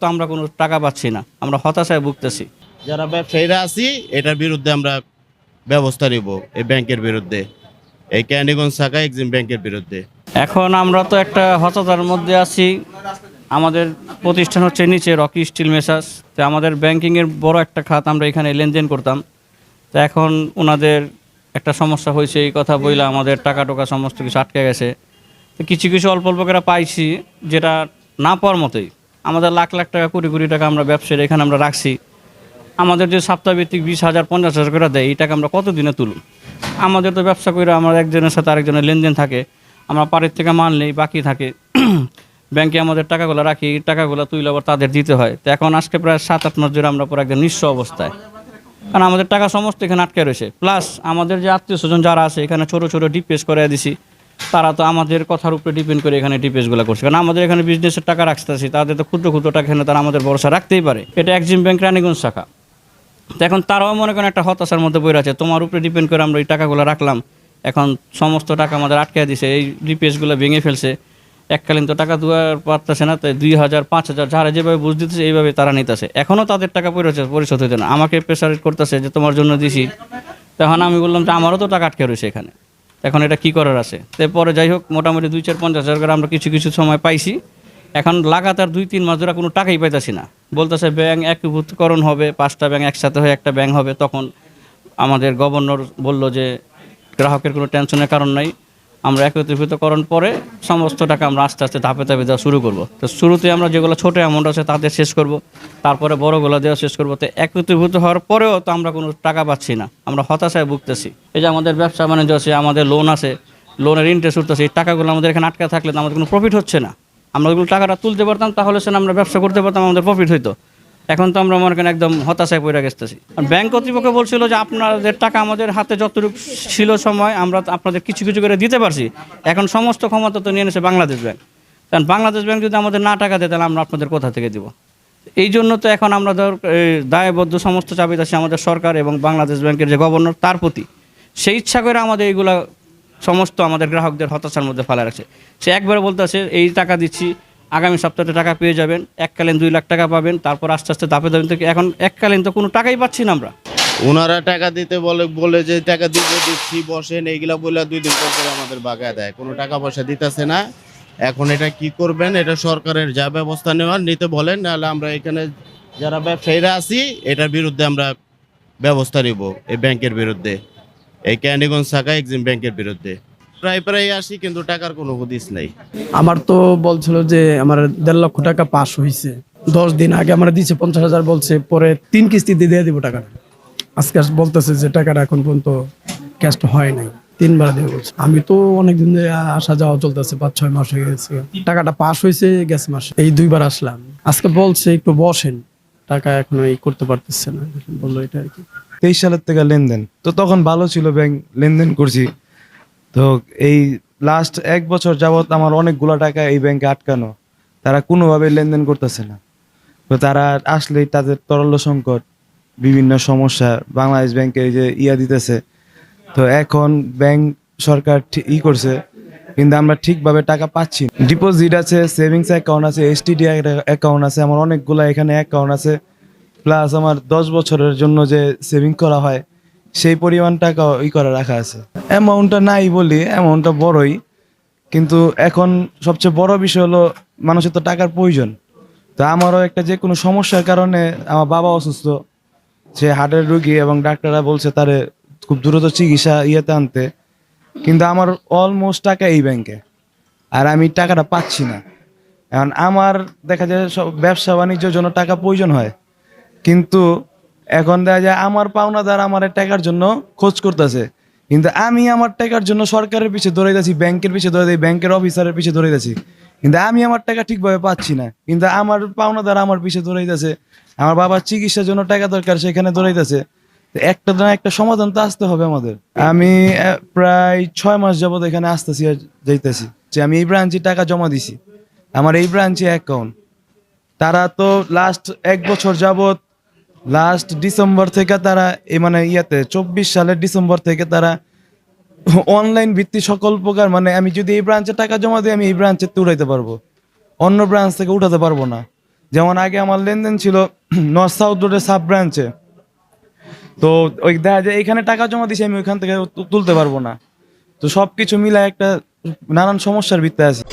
তো আমরা কোনো টাকা পাচ্ছি না, আমরা হতাশায় ভুগতেছি। যারা ব্যবসায়ীরা আছি এটার বিরুদ্ধে আমরা ব্যবস্থা নিব, এই ব্যাংকের বিরুদ্ধে, এই ক্যান্ডিগঞ্জ শাখা এক্সিম ব্যাংকের বিরুদ্ধে। এখন আমরা তো একটা হতাশার মধ্যে আছি। আমাদের প্রতিষ্ঠান হচ্ছে নিচে রকি স্টিল মেসার্স, তো আমাদের ব্যাংকিংয়ের বড় একটা খাত, আমরা এখানে লেনদেন করতাম। তো এখন ওনাদের একটা সমস্যা হয়েছে, এই কথা বইলে আমাদের টাকা টোকা সমস্ত কিছু আটকে গেছে। তো কিছু কিছু অল্প অল্প করে পাইছি, যেটা না পাওয়ার মতোই। আমাদের লাখ লাখ টাকা, কোটি কোটি টাকা আমরা ব্যবসায়ীর এখানে আমরা রাখছি। আমাদের যে সপ্তাহভিত্তিক 20,000 50,000 করে দেয়, এই টাকা আমরা কত দিনে তুলুন? আমাদের তো ব্যবসা করে আমার একজনের সাথে আরেকজনের লেনদেন থাকে, আমরা পাড়ের থেকে মাল নেই, বাকি থাকে ব্যাংকে আমাদের টাকাগুলো রাখি, টাকাগুলো তুলে আবার তাদের দিতে হয়। তো এখন আজকে প্রায় 7-8 মাস ধরে আমরা পুরো একদম নিঃস্ব অবস্থায়, কারণ আমাদের টাকা সমস্ত এখানে আটকে রয়েছে। প্লাস আমাদের যে আত্মীয় স্বজন যারা আছে এখানে ছোটো ছোটো ডিপিএস করে দিছি, তারা তো আমাদের কথার উপরে ডিপেন্ড করে এখানে ডিপিএসগুলো করছে, কারণ আমাদের এখানে বিজনেসের টাকা রাখতেছি, তাদের তো ক্ষুদ্র ক্ষুদ্র টাকা এখানে তারা আমাদের ভরসা রাখতেই পারে। এটা এক্সিম ব্যাংক রানীগঞ্জ শাখা। তো এখন তারাও মনে করেন একটা হতাশার মধ্যে পড়ে আছে, তোমার উপরে ডিপেন্ড করে আমরা এই টাকাগুলো রাখলাম, এখন সমস্ত টাকা আমাদের আটকে দিছে, এই ডিপিএসগুলো ভেঙে ফেলছে। এককালীন তো টাকা দেওয়ার পারতেছে না, তাই 2,000 5,000 যারা যেভাবে বুঝ দিতেছে এইভাবে তারা নিতেছে। এখনও তাদের টাকা পরিশোধ হইতে না, আমাকে প্রেসারেট করতেছে যে তোমার জন্য দিছি। তখন আমি বললাম যে আমারও তো টাকা আটকে রয়েছে এখানে, এখন এটা কী করার আছে। তারপরে যাই হোক, মোটামুটি 2-4-50,000 করে আমরা কিছু কিছু সময় পাইছি। এখন লাগাতার 2-3 মাস ধরে কোনো টাকাই পাইতেছি না। বলতেছে ব্যাংক একীভূতকরণ হবে, 5টা ব্যাংক একসাথে হয়ে একটা ব্যাংক হবে। তখন আমাদের গভর্নর বলল যে গ্রাহকের কোনো টেনশনের কারণ নাই, আমরা একত্রীভূতকরণ পরে সমস্ত টাকা আমরা আস্তে আস্তে ধাপে ধাপে দেওয়া শুরু করব। তো শুরুতে আমরা যেগুলো ছোটো অ্যামাউন্ট আছে তাদের শেষ করব, তারপরে বড়গুলো দেওয়া শেষ করব। তো একত্রীভূত হওয়ার পরেও তো আমরা কোনো টাকা পাচ্ছি না, আমরা হতাশায় ভুগতেছি। এই যে আমাদের ব্যবসা বাণিজ্য আছে, আমাদের লোন আছে, লোনের ইন্টারেস্ট উঠতেছে, এই টাকাগুলো আমাদের এখানে আটকা থাকলে তো আমাদের কোনো প্রফিট হচ্ছে না। আমরা ওইগুলো টাকাটা তুলতে পারতাম, তাহলে সে আমরা ব্যবসা করতে পারতাম, আমাদের প্রফিট হইতো। এখন তো আমরা মনে করেন একদম হতাশায় পড়ে গেছি। ব্যাংক কর্তৃপক্ষ বলছিল যে আপনাদের টাকা আমাদের হাতে যতটুকু ছিল সময় আমরা আপনাদের কিছু কিছু করে দিতে পারছি, এখন সমস্ত ক্ষমতা তো নিয়ে নিয়েছে বাংলাদেশ ব্যাংক। কারণ বাংলাদেশ ব্যাংক যদি আমাদের না টাকা দেয়, তাহলে আমরা আপনাদের কোথা থেকে দিব? এই জন্য তো এখন আমরা দায়বদ্ধ, সমস্ত চাবিদাসী আমাদের সরকার এবং বাংলাদেশ ব্যাংকের যে গভর্নর তার প্রতি। সেই ইচ্ছা করে আমাদের এইগুলা সমস্ত আমাদের গ্রাহকদের হতাশার মধ্যে ফেলা রাখছে। সে একবারে বলতেছে এই টাকা দিচ্ছি, আগামী সপ্তাহে টাকা পেয়ে যাবেন, এককালীন 2 লাখ টাকা পাবেন, তারপর আস্তে আস্তে ধাপে ধাপে থেকে এখন এককালীন তো কোনো টাকাই পাচ্ছি না আমরা। ওনারা টাকা দিতে বলে বলে যে টাকা দিচ্ছি বসেন, এইগুলা বলে 2 দিন পর করে আমাদের বাগায় দেয়, কোনো টাকা পয়সা দিতেছে না। এখন এটা কি করবেন, এটা সরকারের যা ব্যবস্থা নেওয়ার নিতে বলেন, নাহলে আমরা এখানে যারা ব্যবসায়ীরা আছি এটার বিরুদ্ধে আমরা ব্যবস্থা নিব, এই ব্যাংকের বিরুদ্ধে, এই ক্যান্ডিগঞ্জ শাখা এক্সিম ব্যাংকের বিরুদ্ধে। প্রায় প্রায় আসি, কিন্তু টাকার কোনো হদিস নাই। আমার তো বলছিল যে আমার 1.5 লক্ষ টাকা পাস হয়েছে, 10 দিন আগে আমার দিচ্ছে 50,000, বলছে পরে 3 কিস্তিতে দিয়ে দিব টাকা। আজকে বলতেছে যে টাকাটা এখন পর্যন্ত ক্যাশ হয় নাই, 3বার দিয়ে বলছে। আমি তো অনেকদিন ধরে আসা যাওয়া চলতেছে, 5-6 মাস হয়ে গেছে। টাকাটা পাস হয়েছে গেছে মাসে, এই 2বার আসলাম। আজকে বলছে একটু বসেন, টাকা এখনো এই করতে পারতেছে না, বললো এটা আর কি। 23 সালের থেকে লেনদেন তো তখন ভালো ছিল, ব্যাংক লেনদেন করছি। তো এই লাস্ট 1 বছর যাবত আমার অনেকগুলো টাকা এই ব্যাংকে আটকানো, তারা কোনোভাবে লেনদেন করতেছে না। তো তারা আসলেই তাদের তরল সংকট, বিভিন্ন সমস্যা, বাংলাদেশ ব্যাংকে যে দিতেছে। তো এখন ব্যাংক সরকার করছে, কিন্তু আমরা ঠিকভাবে টাকা পাচ্ছি না। ডিপোজিট আছে, সেভিংস অ্যাকাউন্ট আছে, এসটিডি অ্যাকাউন্ট আছে, আমার অনেকগুলো এখানে অ্যাকাউন্ট আছে। প্লাস আমার 10 বছরের জন্য যে সেভিং করা হয় সেই পরিমাণ টাকা করে রাখা আছে। অ্যামাউন্টটা নাই বলি, অ্যামাউন্টটা বড়ই, কিন্তু এখন সবচেয়ে বড় বিষয় হলো মানুষের তো টাকার প্রয়োজন। তো আমারও একটা যে কোনো সমস্যার কারণে, আমার বাবা অসুস্থ, সে হার্টের রোগী, এবং ডাক্তাররা বলছে তারে খুব দ্রুত চিকিৎসা আনতে, কিন্তু আমার অলমোস্ট টাকা এই ব্যাংকে, আর আমি টাকাটা পাচ্ছি না। এখন আমার দেখা যায় সব ব্যবসা বাণিজ্যের জন্য টাকা প্রয়োজন হয়, কিন্তু এখন দেখা যায় আমার পাওনাদার আমার টাকার জন্য খোঁজ করতেছে, কিন্তু আমি আমার টাকার জন্য সরকারের পিছে দৌড়াইতেছি, ব্যাংকের পিছে দৌড়াই, ব্যাংকের অফিসারের পিছে দৌড়াইতেছি, কিন্তু আমি আমার টাকা ঠিকভাবে পাচ্ছি না। কিন্তু আমার পাওনাদার আমার পিছে দৌড়াইতেছে, আমার বাবার চিকিৎসার জন্য টাকা দরকার, সেখানে দৌড়াইতেছে। একটা না একটা সমাধান তো আসতে হবে আমাদের। আমি প্রায় 6 মাস যাবত এখানে আসতেছি আর যাইতেছি, যে আমি এই ব্রাঞ্চে টাকা জমা দিছি, আমার এই ব্রাঞ্চে অ্যাকাউন্ট। তারা তো লাস্ট 1 বছর যাবত, লাস্ট ডিসেম্বর থেকে তারা মানে 24 সালের ডিসেম্বর থেকে তারা অনলাইন ভিত্তি সকল প্রকার, আমি যদি এই ব্রাঞ্চে টাকা জমা দিই, আমি এই ব্রাঞ্চে উঠাইতে পারবো, অন্য ব্রাঞ্চ থেকে উঠাতে পারবো না। যেমন আগে আমার লেনদেন ছিল নর্থ সাউথ রোডের সাব ব্রাঞ্চে, তো ওই দেখা যায় এখানে টাকা জমা দিছি, আমি ওইখান থেকে তুলতে পারবো না। তো সব কিছু মিলায় একটা নানান সমস্যার ভিতরে আছে।